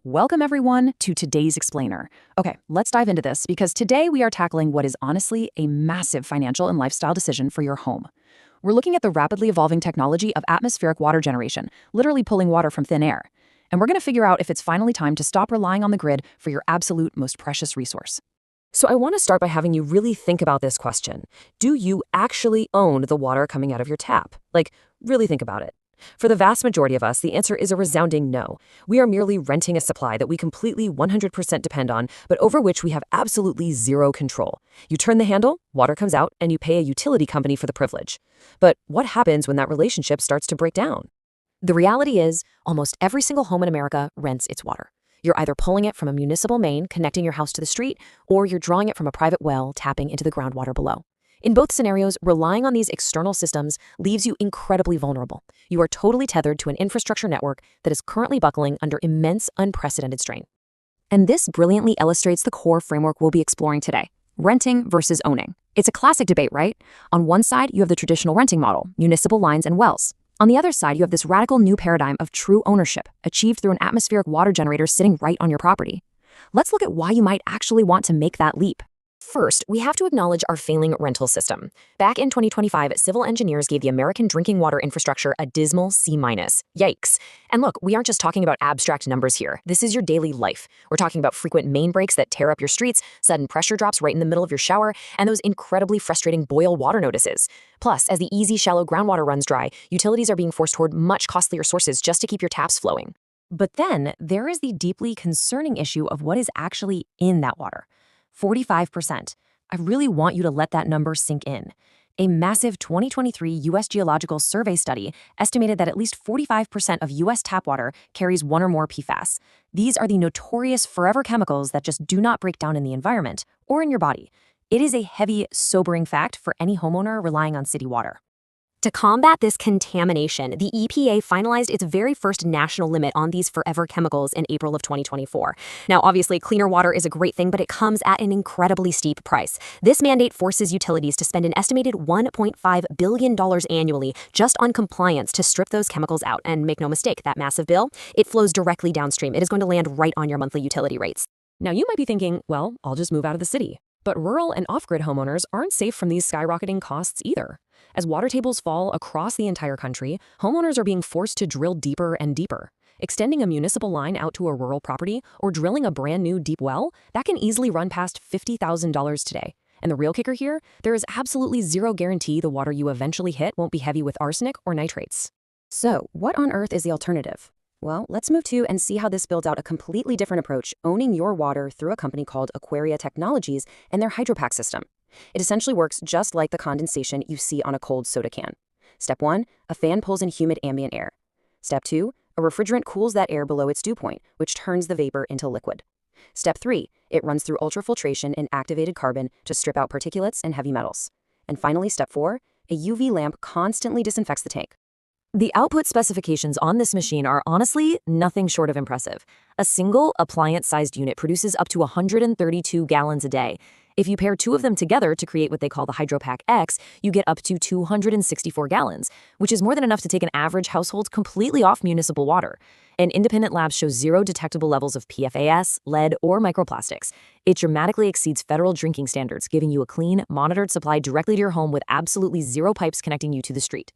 Welcome everyone to today's explainer. Okay, let's dive into this because today we are tackling what is honestly a massive financial and lifestyle decision for your home. We're looking at the rapidly evolving technology of atmospheric water generation, literally pulling water from thin air. And we're going to figure out if it's finally time to stop relying on the grid for your absolute most precious resource. So I want to start by having you really think about this question. Do you actually own the water coming out of your tap? Really think about it. For the vast majority of us, the answer is a resounding no. We are merely renting a supply that we completely 100% depend on, but over which we have absolutely zero control. You turn the handle, water comes out, and you pay a utility company for the privilege. But what happens when that relationship starts to break down? The reality is, almost every single home in America rents its water. You're either pulling it from a municipal main connecting your house to the street, or you're drawing it from a private well tapping into the groundwater below. In both scenarios, relying on these external systems leaves you incredibly vulnerable. You are totally tethered to an infrastructure network that is currently buckling under immense, unprecedented strain. And this brilliantly illustrates the core framework we'll be exploring today: renting versus owning. It's a classic debate, right? On one side, you have the traditional renting model, municipal lines and wells. On the other side, you have this radical new paradigm of true ownership, achieved through an atmospheric water generator sitting right on your property. Let's look at why you might actually want to make that leap. First, we have to acknowledge our failing rental system. Back in 2025, civil engineers gave the American drinking water infrastructure a dismal C-. Yikes. And look, we aren't just talking about abstract numbers here. This is your daily life. We're talking about frequent main breaks that tear up your streets, sudden pressure drops right in the middle of your shower, and those incredibly frustrating boil water notices. Plus, as the easy, shallow groundwater runs dry, utilities are being forced toward much costlier sources just to keep your taps flowing. But then, there is the deeply concerning issue of what is actually in that water. 45%. I really want you to let that number sink in. A massive 2023 U.S. Geological Survey study estimated that at least 45% of U.S. tap water carries one or more PFAS. These are the notorious forever chemicals that just do not break down in the environment or in your body. It is a heavy, sobering fact for any homeowner relying on city water. To combat this contamination, the EPA finalized its very first national limit on these forever chemicals in April of 2024. Now, obviously, cleaner water is a great thing, but it comes at an incredibly steep price. This mandate forces utilities to spend an estimated $1.5 billion annually just on compliance to strip those chemicals out. And make no mistake, that massive bill, it flows directly downstream. It is going to land right on your monthly utility rates. Now, you might be thinking, well, I'll just move out of the city. But rural and off-grid homeowners aren't safe from these skyrocketing costs either. As water tables fall across the entire country, homeowners are being forced to drill deeper and deeper. Extending a municipal line out to a rural property or drilling a brand new deep well, that can easily run past $50,000 today. And the real kicker here, there is absolutely zero guarantee the water you eventually hit won't be heavy with arsenic or nitrates. So, what on earth is the alternative? Well, let's move to and see how this builds out a completely different approach, owning your water through a company called Aquaria Technologies and their Hydropack system. It essentially works just like the condensation you see on a cold soda can. Step 1, a fan pulls in humid ambient air. Step 2, a refrigerant cools that air below its dew point, which turns the vapor into liquid. Step 3, it runs through ultrafiltration and activated carbon to strip out particulates and heavy metals. And finally, step 4, a UV lamp constantly disinfects the tank. The output specifications on this machine are honestly nothing short of impressive. A single appliance-sized unit produces up to 132 gallons a day. If you pair two of them together to create what they call the Hydropack X, you get up to 264 gallons, which is more than enough to take an average household completely off municipal water. And independent labs show zero detectable levels of PFAS, lead, or microplastics. It dramatically exceeds federal drinking standards, giving you a clean, monitored supply directly to your home with absolutely zero pipes connecting you to the street.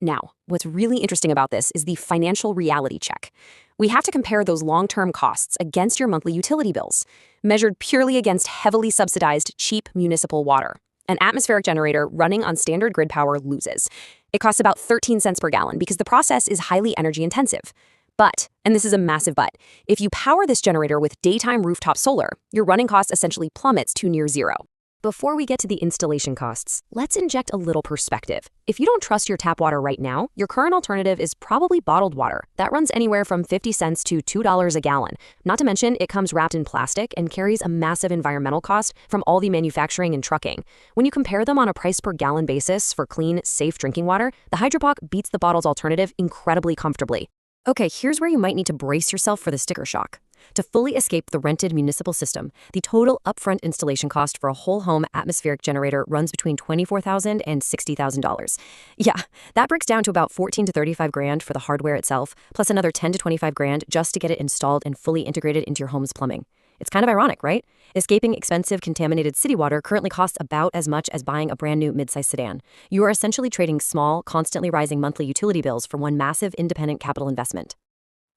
Now, what's really interesting about this is the financial reality check. We have to compare those long-term costs against your monthly utility bills, measured purely against heavily subsidized, cheap municipal water. An atmospheric generator running on standard grid power loses. It costs about 13 cents per gallon because the process is highly energy intensive. But, and this is a massive but, if you power this generator with daytime rooftop solar, your running cost essentially plummets to near zero. Before we get to the installation costs, let's inject a little perspective. If you don't trust your tap water right now, your current alternative is probably bottled water. That runs anywhere from 50 cents to $2 a gallon. Not to mention, it comes wrapped in plastic and carries a massive environmental cost from all the manufacturing and trucking. When you compare them on a price per gallon basis for clean, safe drinking water, the Hydropack beats the bottled alternative incredibly comfortably. Okay, here's where you might need to brace yourself for the sticker shock. To fully escape the rented municipal system, the total upfront installation cost for a whole home atmospheric generator runs between $24,000 and $60,000. Yeah, that breaks down to about 14 to 35 grand for the hardware itself, plus another 10 to 25 grand just to get it installed and fully integrated into your home's plumbing. It's kind of ironic, right? Escaping expensive contaminated city water currently costs about as much as buying a brand new midsize sedan. You are essentially trading small, constantly rising monthly utility bills for one massive independent capital investment.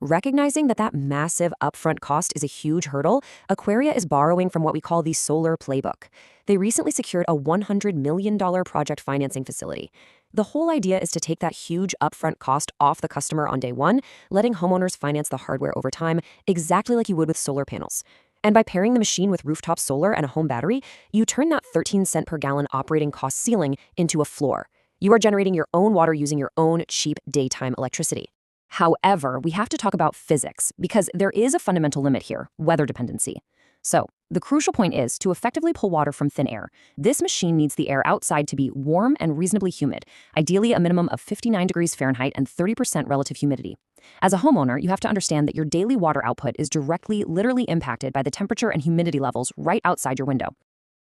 Recognizing that massive upfront cost is a huge hurdle, Aquaria is borrowing from what we call the solar playbook. They recently secured a $100 million project financing facility. The whole idea is to take that huge upfront cost off the customer on day one, letting homeowners finance the hardware over time, exactly like you would with solar panels. And by pairing the machine with rooftop solar and a home battery, you turn that 13-cent per gallon operating cost ceiling into a floor. You are generating your own water using your own cheap daytime electricity. However, we have to talk about physics because there is a fundamental limit here, weather dependency. So, the crucial point is to effectively pull water from thin air. This machine needs the air outside to be warm and reasonably humid, ideally a minimum of 59 degrees Fahrenheit and 30% relative humidity. As a homeowner, you have to understand that your daily water output is directly, literally impacted by the temperature and humidity levels right outside your window.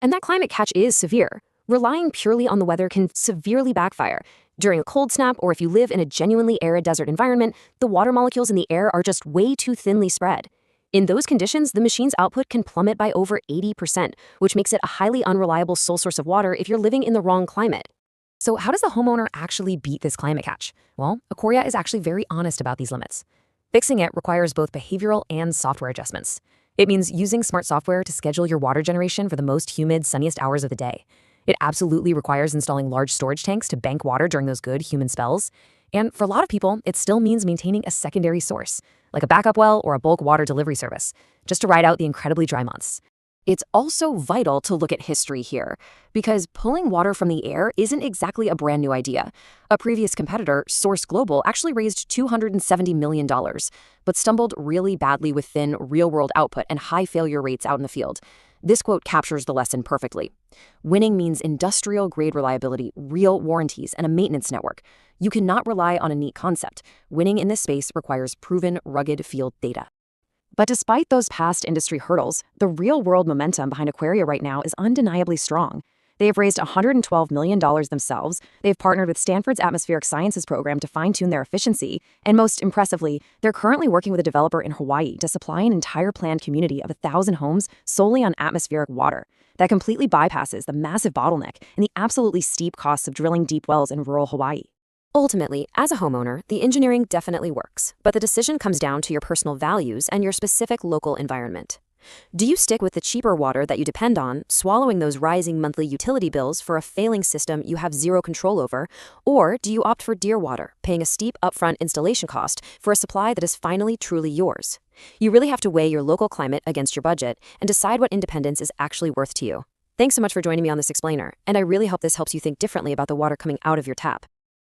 And that climate catch is severe. Relying purely on the weather can severely backfire. During a cold snap, or if you live in a genuinely arid desert environment, the water molecules in the air are just way too thinly spread. In those conditions, the machine's output can plummet by over 80%, which makes it a highly unreliable sole source of water if you're living in the wrong climate. So how does the homeowner actually beat this climate catch? Well, Aquaria is actually very honest about these limits. Fixing it requires both behavioral and software adjustments. It means using smart software to schedule your water generation for the most humid, sunniest hours of the day. It absolutely requires installing large storage tanks to bank water during those good human spells. And for a lot of people, it still means maintaining a secondary source, like a backup well or a bulk water delivery service, just to ride out the incredibly dry months. It's also vital to look at history here, because pulling water from the air isn't exactly a brand new idea. A previous competitor, Source Global, actually raised $270 million, but stumbled really badly with thin, real-world output and high failure rates out in the field. This quote captures the lesson perfectly. Winning means industrial-grade reliability, real warranties, and a maintenance network. You cannot rely on a neat concept. Winning in this space requires proven, rugged field data. But despite those past industry hurdles, the real-world momentum behind Aquaria right now is undeniably strong. They have raised $112 million themselves, they've partnered with Stanford's Atmospheric Sciences program to fine-tune their efficiency, and most impressively, they're currently working with a developer in Hawaii to supply an entire planned community of 1,000 homes solely on atmospheric water. That completely bypasses the massive bottleneck and the absolutely steep costs of drilling deep wells in rural Hawaii. Ultimately, as a homeowner, the engineering definitely works, but the decision comes down to your personal values and your specific local environment. Do you stick with the cheaper water that you depend on, swallowing those rising monthly utility bills for a failing system you have zero control over, or do you opt for dear water, paying a steep upfront installation cost for a supply that is finally truly yours? You really have to weigh your local climate against your budget and decide what independence is actually worth to you. Thanks so much for joining me on this explainer, and I really hope this helps you think differently about the water coming out of your tap.